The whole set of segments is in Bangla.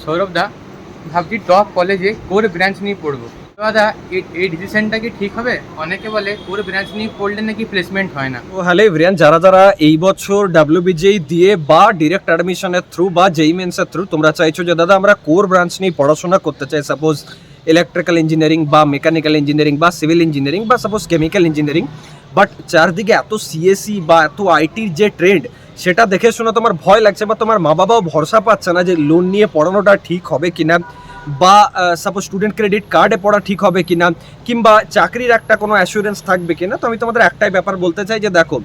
সৌরভ দা, ভাবছি টপ কলেজে কোর ব্রাঞ্চ নিয়ে পড়বো। দাদা এই ডিসিশনটা কি ঠিক হবে? অনেকে বলে কোর ব্রাঞ্চ নিয়ে পড়লে নাকি প্লেসমেন্ট হয় না। তো হ্যালো এভরিয়ান, যারা যারা এই বছর ডাব্লিউবিজেই দিয়ে বা ডিরেক্ট অ্যাডমিশনের থ্রু বা জেই মেন্সের থ্রু তোমরা চাইছো যে দাদা আমরা কোর ব্রাঞ্চ নিয়ে পড়াশোনা করতে চাই, সাপোজ ইলেকট্রিক্যাল ইঞ্জিনিয়ারিং বা মেকানিক্যাল ইঞ্জিনিয়ারিং বা সিভিল ইঞ্জিনিয়ারিং বা সাপোজ কেমিক্যাল ইঞ্জিনিয়ারিং, বাট চারদিকে এত সিএসি বা এত আইটির যে ট্রেন্ড সেটা দেখে শুনে তোমার ভয় লাগছে বা তোমার মা বাবাও ভরসা পাচ্ছে না যে লোন নিয়ে পড়ানোটা ঠিক হবে কিনা, বা সাপোজ স্টুডেন্ট ক্রেডিট কার্ডে পড়া ঠিক হবে কিনা, কিংবা চাকরির একটা কোনো অ্যাসুরেন্স থাকবে কিনা। তো আমি তোমাদের একটাই ব্যাপার বলতে চাই যে দেখো,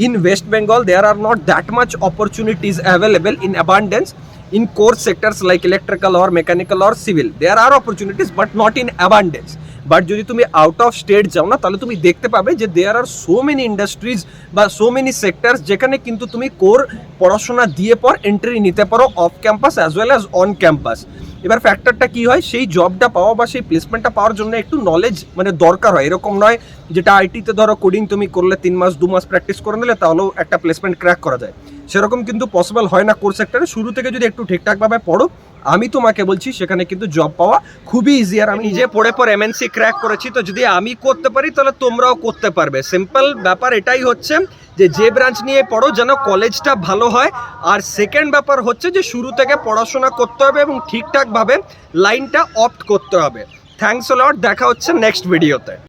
in West Bengal there are not that much opportunities available in abundance in core sectors like electrical or mechanical or civil. There are opportunities but not in abundance. But যদি তুমি আউট অফ স্টেট যাও না, তাহলে তুমি দেখতে পাবে যে দেয়ার আর সো মেনি ইন্ডাস্ট্রিজ বা সো মেনি সেক্টরস যেখানে কিন্তু তুমি কোর পড়াশোনা দিয়ে পর এন্ট্রি নিতে পারো of campus as well as on campus. এবার ফ্যাক্টরটা কি হয়, সেই জবটা পাওয়া বা সেই প্লেসমেন্টটা পাওয়ার জন্য একটু নলেজ মানে দরকার হয়। এরকম নয় যেটা আইটিতে ধরো কোডিং তুমি করলে 3 মাস 2 মাস প্র্যাকটিস করে নিলে তাহলেও একটা প্লেসমেন্ট ক্র্যাক করা যায়, সেরকম কিন্তু পসিবল হয় না কোর সেক্টরে। শুরু থেকে যদি একটু ঠিকঠাকভাবে পড়ো, আমি তোমাকে বলছি সেখানে কিন্তু জব পাওয়া খুবই ইজি। আর আমি নিজে পড়ে পর এমএনসি ক্র্যাক করেছি, তো যদি আমি করতে পারি তাহলে তোমরাও করতে পারবে। সিম্পল ব্যাপার এটাই হচ্ছে যে ব্রাঞ্চ নিয়ে পড়ো যেন কলেজটা ভালো হয়। আর সেকেন্ড ব্যাপার হচ্ছে যে শুরু থেকে পড়াশোনা করতে হবে এবং ঠিকঠাকভাবে লাইনটা অপ্ট করতে হবে। থ্যাঙ্কস আ লট, দেখা হচ্ছে নেক্সট ভিডিওতে।